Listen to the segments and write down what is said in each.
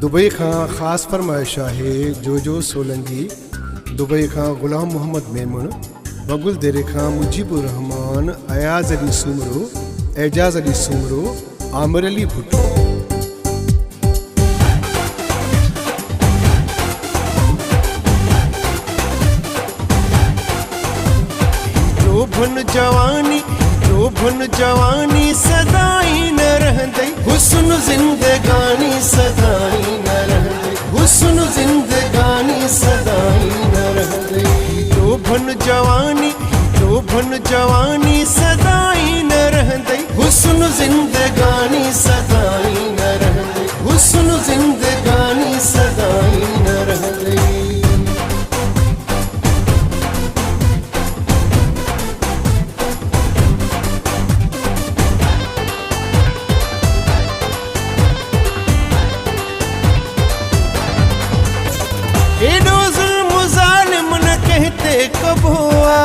Dubai का ख़ास फरमाइश है जोजो सोलंकी, दुबई का गुलाम मोहम्मद मेमन, बगुल देरे का मुजीबुर रहमान, अयाज अली सुमरो, एजाज अली सुमरो, आमिर अली भुट्टो। जोभन जवानी सदाई न रहंदई, हुस्न जिंदगानी सदाई न रहंदई, हुस्न जिंदगानी सदाई न रहंदई। जोभन जवानी सदाई न रहंदई, हुस्न जिंदगानी सदाई न रहंदई, हुस्न जिंदगानी सदाई न रहंदई। एडो जुल्म ज़ालिम न कहते कब हुआ,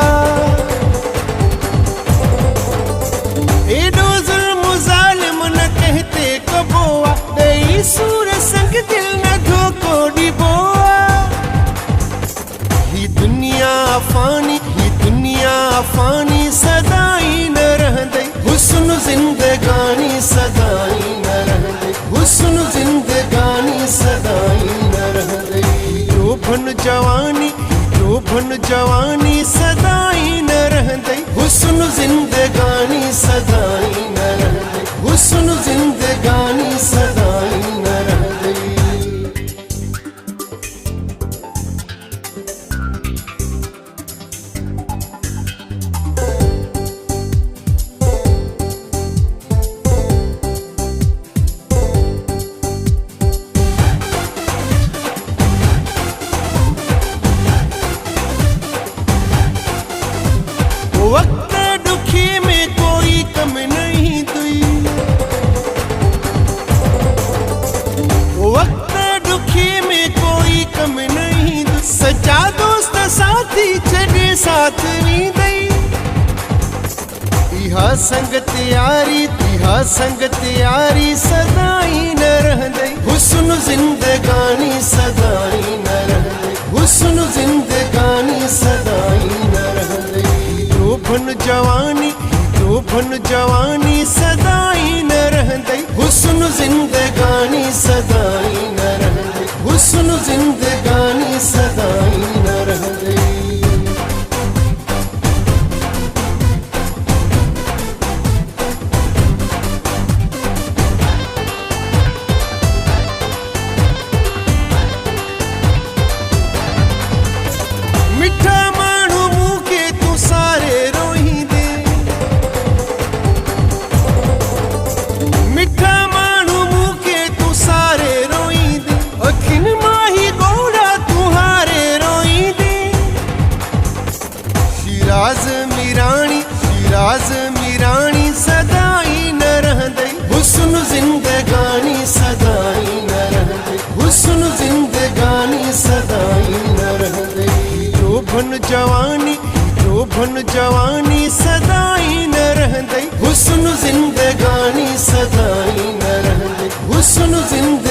एडो जुल्म ज़ालिम न कहते कब हुआ, दई सूर संग दिल न धोको डिबोआ। ही दुनिया फानी सदाई न रहंदई, हुस्न जिंदगानी सदाई न रहंदई, हुस्न जिंदगानी सदाई न रहंदई। जोभन जवानी सदाई न रहंदई, हुस्न जिंदगानी सदाई न रहंदई, हुस्न जिंदगानी सदाई न रहंदई। वक्त दुखी में कोई कम नहीं दुई, वक्त दुखी में कोई कम नहीं दुई, सच्चा दोस्त साथी छड़े साथ नहीं दई। इहा संगत यारी सदाई न रहंदई, हुस्न जिंदगानी सदाई न रहंदई, हुस्न जिंदगानी सदाई न रहंदई। जोभन जवानी सदाई न रहंदई, हुस्न जिंदगानी सदाई न रहंदई, हुस्न जिंदगानी सदाई न रहंदई। मिठा माण्हू मूंखे तू सारे रोईंदे, मिठा माण्हू मूंखे तू सारे रोईंदे, अखिन माही गोड़ा तू हारे रोईंदे। शिराज मीराणी सदाई न रहंदई, हुस्न जिंदगानी सदाई न रहंदई, हुस्न जिंदगानी सदाई न रहंदई। जोभन जवानी सदाई न रहंदई, हुस्न जिंदगानी सदाई न रहंदई, हुस्न जिंदगानी